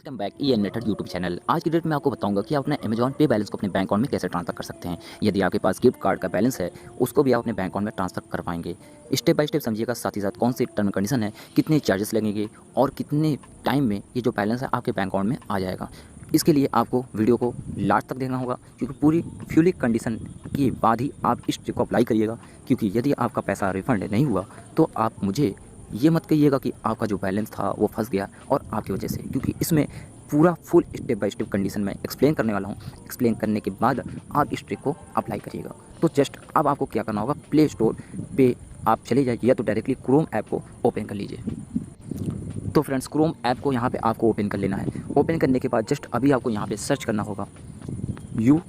Welcome back E N method YouTube channel. आज की date में आपको बताऊंगा कि आप अपने अमेजॉन पे बैलेंस को अपने बैंक अकाउंट में कैसे ट्रांसफर कर सकते हैं। यदि आपके पास गिफ्ट कार्ड का बैलेंस है उसको भी आप अपने बैंक अकाउंट में ट्रांसफर कर पाएंगे। स्टेप बाय स्टेप समझिएगा, साथ ही साथ कौन सी टर्म कंडीशन है, कितने चार्जेस लगेंगे और कितने टाइम में ये जो बैलेंस है आपके बैंक अकाउंट में आ जाएगा। इसके लिए आपको वीडियो को लास्ट तक देखना होगा, क्योंकि पूरी फ्यूली कंडीशन के बाद ही आप इस ट्रिक को अप्लाई करिएगा। क्योंकि यदि आपका पैसा रिफंड नहीं हुआ तो आप मुझे ये मत कहिएगा कि आपका जो बैलेंस था वो फंस गया और आपकी वजह से, क्योंकि इसमें पूरा full step by step condition में एक्सप्लेन करने वाला हूँ। एक्सप्लेन करने के बाद आप इस ट्रिक को अप्लाई करिएगा। तो जस्ट अब आपको क्या करना होगा, प्ले स्टोर पे आप चले जाइए या तो डायरेक्टली क्रोम ऐप को ओपन कर लीजिए। तो फ्रेंड्स, क्रोम ऐप को यहाँ पे आपको ओपन कर लेना है। ओपन करने के बाद जस्ट अभी आपको यहाँ पे सर्च करना होगा यू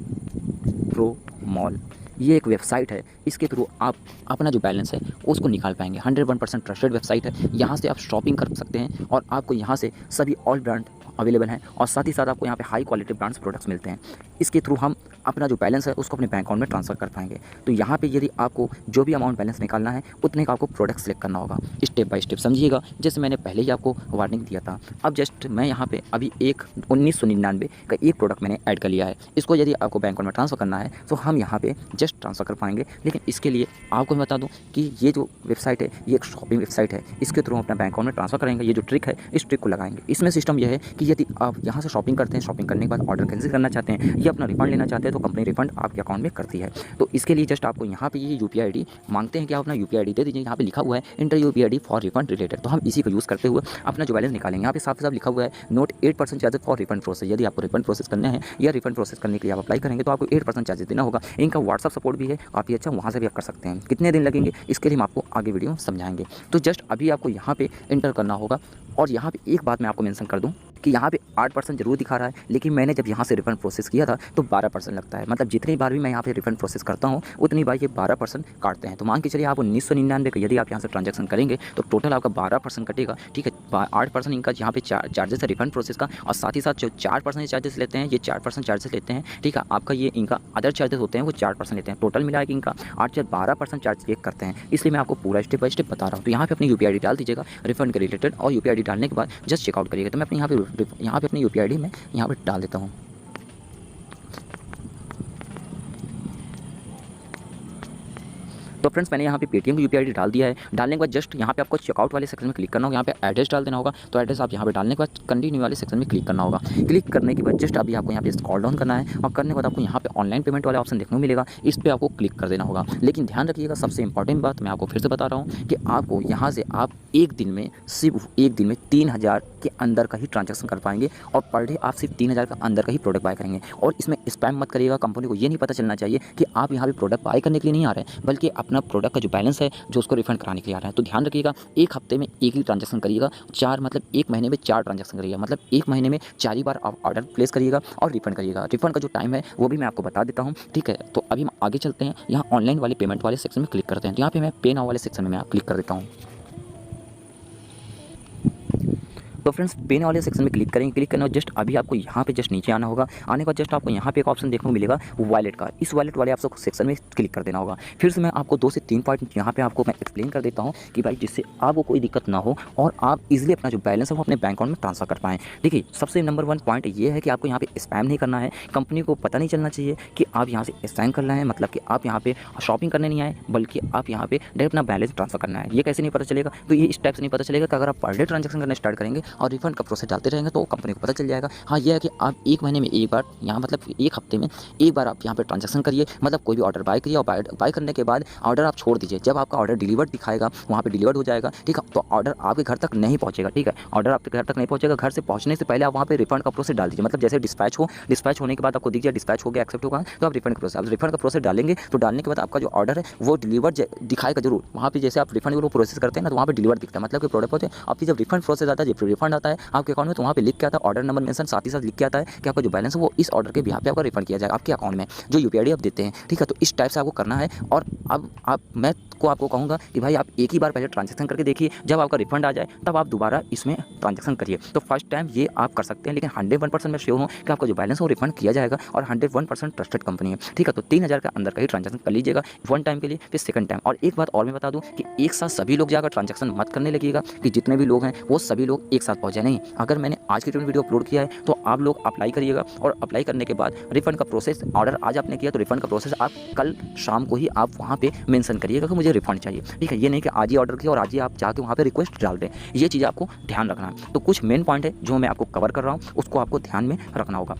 प्रो मॉल। ये एक वेबसाइट है, इसके थ्रू आप अपना जो बैलेंस है उसको निकाल पाएंगे। 101% ट्रस्टेड वेबसाइट है। यहाँ से आप शॉपिंग कर सकते हैं और आपको यहाँ से सभी ऑल ब्रांड अवेलेबल हैं और साथ ही साथ आपको यहाँ पे हाई क्वालिटी ब्रांड्स प्रोडक्ट्स मिलते हैं। इसके थ्रू हम अपना जो बैलेंस है उसको अपने बैंक अकाउंट में ट्रांसफ़र कर पाएंगे। तो यहाँ पे यदि आपको जो भी अमाउंट बैलेंस निकालना है उतने का आपको प्रोडक्ट सेलेक्ट करना होगा। स्टेप बाय स्टेप समझिएगा, जैसे मैंने पहले ही आपको वार्निंग दिया था। अब जस्ट मैं यहाँ पे अभी एक 1999 का एक प्रोडक्ट मैंने ऐड कर लिया है। इसको यदि आपको बैंक अकाउंट में ट्रांसफ़र करना है तो हम यहाँ पे जस्ट ट्रांसफ़र कर पाएंगे। लेकिन इसके लिए आपको मैं बता दूँ कि ये जो वेबसाइट है ये एक शॉपिंग वेबसाइट है। इसके थ्रू हम अपना बैंक अकाउंट में ट्रांसफ़र करेंगे। ये जो ट्रिक है इस ट्रिक को लगाएंगे। इसमें सिस्टम यह है कि यदि आप यहाँ से शॉपिंग करते हैं, शॉपिंग करने के बाद ऑर्डर कैंसिल करना चाहते हैं या अपना रिफंड लेना चाहते हैं तो कंपनी रिफंड आपके अकाउंट में करती है। तो इसके लिए जस्ट आपको यहाँ पे ये यूपीआई आईडी मांगते हैं कि आप अपना यूपीआई आईडी दे दीजिए। यहाँ पे लिखा हुआ है inter UPI ID for refund related. तो हम इसी को यूज़ करते हुए अपना जो बैलेंस निकालेंगे। यहाँ पे साफ साफ लिखा हुआ है note 8% charges for refund process. यदि आपको रिफंड प्रोसेस करना है या रिफंड प्रोसेस करने के लिए आप अप्लाई करेंगे तो आपको 8% चार्जेस देना होगा। इनका व्हाट्सअप सपोर्ट भी है काफ़ी अच्छा, वहाँ से भी आप कर सकते हैं। कितने दिन लगेंगे इसके लिए हम आपको आगे वीडियो समझाएंगे। तो जस्ट अभी आपको यहाँ पे इंटर करना होगा। और यहाँ पे एक बात मैं आपको मेंशन कर दूँ कि यहाँ पे 8% जरूर दिखा रहा है, लेकिन मैंने जब यहाँ से रिफंड प्रोसेस किया था तो 12% लगता है। मतलब जितनी बार भी मैं यहाँ पे रिफंड प्रोसेस करता हूँ उतनी बार ये 12% काटते हैं। तो मान के चलिए आप 1999 का यदि आप यहाँ से ट्रांजैक्शन करेंगे तो टोटल आपका 12% कटेगा। ठीक है, 8% इनका यहाँ पे चार्जेस है रिफंड प्रोसेस का, और साथ ही साथ जो 4% चार्जेस लेते हैं ये 4% चार्जेस लेते हैं। ठीक है, आपका ये इनका अदर चार्जेस होते हैं वो 4% लेते हैं। टोटल मिला के इनका 8 से 12% चार्ज चेक करते हैं। इसलिए मैं आपको पूरा स्टेप बाय स्टेप बता रहा हूँ। तो यहाँ पे अपनी यूपीआई आईडी डाल दीजिएगा रिफंड के रिलेटेड, और यूपीआई आईडी डालने के बाद जस्ट चेकआउट करिएगा। तो मैं अपने यहाँ पे अपनी यूपीआई आईडी मैं यहाँ पे डाल देता हूँ। तो फ्रेंड्स, मैंने यहाँ पे पेटीएम की यूपीआई आईडी डाल दिया है। डालने के बाद जस्ट यहाँ पे आपको चेकआउट वाले सेक्शन में क्लिक करना होगा। यहाँ पे एड्रेस डाल देना होगा। तो एड्रेस आप यहाँ पे डालने के बाद कंटिन्यू वाले सेक्शन में क्लिक करना होगा। क्लिक करने के बाद जस्ट अभी आपको यहाँ पे स्क्रॉल डाउन करना है और करने के बाद आपको यहाँ पे ऑनलाइन पेमेंट वाला ऑप्शन देखने को मिलेगा। इस पर आपको क्लिक कर देना होगा। लेकिन ध्यान रखिएगा, सबसे इंपॉर्टेंट बात मैं आपको फिर से बता रहा हूँ कि आपको यहाँ से आप एक दिन में सिर्फ 3000 के अंदर का ही ट्रांजैक्शन कर पाएंगे और पर डे आप सिर्फ 3000 का अंदर का ही प्रोडक्ट बाय करेंगे। और इसमें स्पैम मत करिएगा। कंपनी को ये नहीं पता चलना चाहिए कि आप यहाँ पे प्रोडक्ट बाय करने के लिए नहीं आ रहे हैं, बल्कि अपना प्रोडक्ट का जो बैलेंस है जो उसको रिफंड कराने के लिए आ रहा है। तो ध्यान रखिएगा, एक हफ्ते में एक ही ट्रांजैक्शन करिएगा। एक महीने में 4 ट्रांजैक्शन करिएगा। मतलब एक महीने में 4 ही बार आप ऑर्डर प्लेस करिएगा और रिफंड करिएगा। रिफंड का जो टाइम है वो भी मैं आपको बता देता हूँ। ठीक है, तो अभी हम आगे चलते हैं। यहाँ ऑनलाइन वाले पेमेंट वाले सेक्शन में क्लिक करते हैं। तो यहाँ पे मैं पे नाउ वाले सेक्शन में मैं क्लिक कर देता हूँ। तो फ्रेंड्स, पेन वाले सेक्शन में क्लिक करेंगे। क्लिक करना जस्ट अभी आपको यहाँ पे जस्ट नीचे आना होगा। आने के बाद जस्ट आपको यहाँ पे एक ऑप्शन देखने को मिलेगा वॉलेट का। इस वॉलेट वाले आपको सेक्शन में क्लिक कर देना होगा। फिर से मैं आपको 2 से 3 पॉइंट यहाँ पे आपको मैं एक्सप्लेन कर देता हूँ कि भाई जिससे आपको कोई दिक्कत ना हो और आप इजीली अपना जो बैलेंस है वो अपने बैंक अकाउंट में ट्रांसफर कर पाएँ। देखिए, सबसे नंबर 1 पॉइंट ये है कि आपको यहाँ पे स्पैम नहीं करना है। कंपनी को पता नहीं चलना चाहिए कि आप यहाँ से स्कैम करना है, मतलब कि आप यहाँ पे शॉपिंग करने नहीं आए, बल्कि आप यहाँ पे डायरेक्ट अपना बैलेंस ट्रांसफर करना है। ये कैसे नहीं पता चलेगा? तो ये इस टाइप से नहीं पता चलेगा कि अगर आप पर डे ट्रांजैक्शन करना स्टार्ट करेंगे और रिफंड का प्रोसेस डालते रहेंगे तो कंपनी को पता चल जाएगा। हाँ, यह है कि आप एक महीने में एक बार यहाँ मतलब एक हफ्ते में एक बार आप यहाँ पे ट्रांजैक्शन करिए। मतलब कोई भी ऑर्डर बाय करिए और बाय करने के बाद ऑर्डर आप छोड़ दीजिए। जब आपका ऑर्डर डिलीवर्ड दिखाएगा वहाँ पे डिलीवर्ड हो जाएगा। ठीक है, तो ऑर्डर आपके घर तक नहीं पहुँचेगा। ठीक है, ऑर्डर आपके घर तक नहीं पहुँचेगा। घर से पहुँचने से पहले आप वहाँ पे रिफंड का प्रोसेस डाल दीजिए। मतलब जैसे डिस्पैच होने के बाद आपको दिख जाए डिस्पैच हो गया, एक्सेप्ट होगा, तो आप रिफंड का प्रोसेस डालेंगे। तो डालने के बाद आपका जो ऑर्डर है वो डिलीवर्ड दिखाएगा जरूर। वहाँ पे जैसे आप रिफंड प्रोसेस करते हैं ना, तो वहाँ पे डिलीवर्ड दिखता है, मतलब कि प्रोडक्ट होते हैं। आपकी जब रिफंड प्रोसेस आता है, जब रिफंड आता है आपके अकाउंट में, तो वहाँ पे लिख के आता है ऑर्डर नंबर मेंशन, साथ ही साथ लिख के आता है कि आपका जो बैलेंस है वो इस ऑर्डर के बिहाफ पे आपका रिफंड किया जाएगा आपके अकाउंट में, जो यूपीआई आईडी आप देते हैं। ठीक है, तो इस टाइप से आपको करना है। और अब मैं को आपको कहूँगा कि भाई आप एक ही बार पहले ट्रांजैक्शन करके देखिए, जब आपका रिफंड आ जाए तब आप दोबारा इसमें ट्रांजैक्शन करिए। तो फर्स्ट टाइम ये आप कर सकते हैं, लेकिन 101% मैं श्योर हूँ कि आपका जो बैलेंस है वो रिफंड किया जाएगा और 101% ट्रस्टेड कंपनी है, ठीक है। तो 3000 के अंदर का ही ट्रांजैक्शन कर लीजिएगा वन टाइम के लिए, फिर सेकंड टाइम। और एक बात और मैं बता दूं कि एक साथ सभी लोग जाकर ट्रांजैक्शन मत करने लगिएगा कि जितने भी लोग हैं वो सभी लोग एक साथ पहुंच जाए। नहीं, अगर मैंने आज की वीडियो अपलोड किया है तो आप लोग अप्लाई करिएगा, और अप्लाई करने के बाद रिफंड का प्रोसेस, ऑर्डर आज आपने किया तो रिफंड का प्रोसेस आप कल शाम को ही आप वहाँ पे मेंशन करिएगा कि मुझे रिफंड चाहिए, ठीक है। ये नहीं कि आज ही ऑर्डर किया और आज ही आप जाके वहाँ पे रिक्वेस्ट डाल दें, ये चीज़ आपको ध्यान रखना है। तो कुछ मेन पॉइंट है जो मैं आपको कवर कर रहा हूँ, उसको आपको ध्यान में रखना होगा।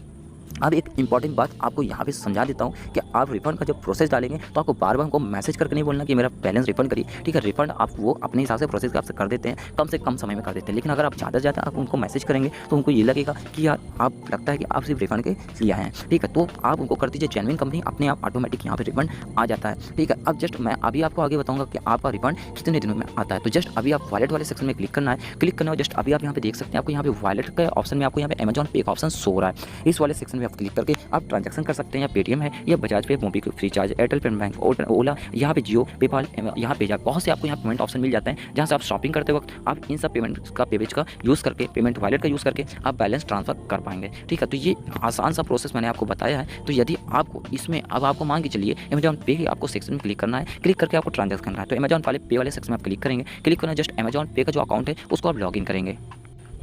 अब एक इंपॉर्टेंट बात आपको यहाँ पे समझा देता हूँ कि आप रिफंड का जब प्रोसेस डालेंगे तो आपको बार बार हमको मैसेज करके नहीं बोलना कि मेरा बैलेंस रिफंड करिए, ठीक है। रिफंड आप वो अपने हिसाब से प्रोसेस आपसे कर देते हैं, कम से कम समय में कर देते हैं। लेकिन अगर आप ज़्यादा से ज़्यादा आप उनको मैसेज करेंगे तो उनको ये लगेगा कि यार आप लगता है कि आप सिर्फ रिफंड के लिए आए हैं, ठीक है। तो आप उनको कर दीजिए जेन्युइन कंपनी, अपने आप ऑटोमेटिक यहाँ पे रिफंड आ जाता है, ठीक है। अब जस्ट मैं अभी आपको आगे बताऊँगा कि आपका रिफंड कितने दिनों में आता है। तो जस्ट अभी आप वॉलेट वाले सेक्शन में क्लिक करना है, क्लिक करना है। जस्ट अभी आप यहाँ पे देख सकते हैं, आपको यहाँ पे वॉलेट के ऑप्शन में आपको यहाँ पे अमेजॉन पे का ऑप्शन शो हो रहा है। इस वाले सेक्शन में आप क्लिक करके आप ट्रांजैक्शन कर सकते हैं, या पेटीएम है या Bajaj pay, MobiKwik, Freecharge, Airtel payment bank, Ola, यहाँ पे जियो, पेपाल, यहाँ पे बहुत से आपको यहाँ पेमेंट ऑप्शन मिल जाते हैं, जहाँ से आप शॉपिंग करते वक्त आप इन सब पेमेंट का पेज का यूज़ करके, पेमेंट वॉलेट का यूज़ करके आप बैलेंस ट्रांसफर कर पाएंगे, ठीक है। तो ये आसान सा प्रोसेस मैंने आपको बताया है। तो यदि आपको इसमें अब आपको मान के चलिए अमेजॉन पे के आपको सेक्शन में क्लिक करना है, क्लिक करके आपको ट्रांजैक्शन करना है, तो अमेजॉन वाले पे वाले सेक्शन में आप क्लिक करेंगे, क्लिक करना जस्ट अमेजॉन पे का जो अकाउंट है उसको आप लॉगिन करेंगे।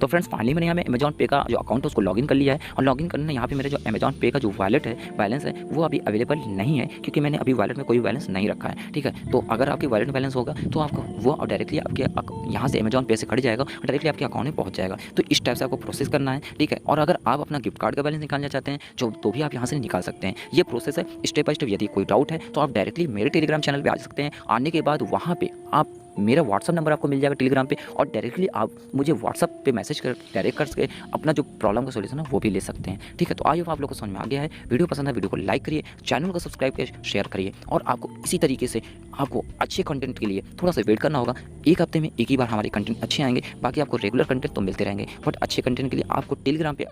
तो फ्रेंड्स फाइनली मैंने यहाँ पे अमेजॉन पे का जो अकाउंट है उसको लॉगिन कर लिया है, और लॉगिन करने यहाँ पे मेरे जो अमेजॉन पे का जो वॉलेट है, बैलेंस है, वो अभी अवेलेबल नहीं है, क्योंकि मैंने अभी वॉलेट में कोई बैलेंस नहीं रखा है, ठीक है। तो अगर आपके वॉलेट में बैलेंस होगा तो आपको वो डायरेक्टली आपके यहाँ से अमेजॉन पे से कट जाएगा और डायरेक्टली आपके अकाउंट में पहुँच जाएगा। तो इस टाइप से आपको प्रोसेस करना है, ठीक है। और अगर आप अपना गिफ्ट कार्ड का बैलेंस निकालना चाहते हैं तो भी आप यहाँ से निकाल सकते हैं। ये प्रोसेस है स्टेप बाय स्टेप। यदि कोई डाउट है तो आप डायरेक्टली मेरे टेलीग्राम चैनल पर आ सकते हैं। आने के बाद वहाँ पर आप मेरा व्हाट्सअप नंबर आपको मिल जाएगा टेलीग्राम पे, और डायरेक्टली आप मुझे व्हाट्सअप पे मैसेज कर डायरेक्ट करके अपना जो प्रॉब्लम का सोल्यूशन है वो भी ले सकते हैं, ठीक है। तो आई होप आप लोग को समझ में आ गया है। वीडियो पसंद है वीडियो को लाइक करिए, चैनल को सब्सक्राइब करिए, शेयर करिए, और आपको इसी तरीके से आपको अच्छे कंटेंट के लिए थोड़ा सा वेट करना होगा। एक हफ्ते में एक ही बार हमारे कंटेंट अच्छे आएंगे, बाकी आपको रेगुलर कंटेंट तो मिलते रहेंगे, बट अच्छे कंटेंट के लिए आपको टेलीग्राम पे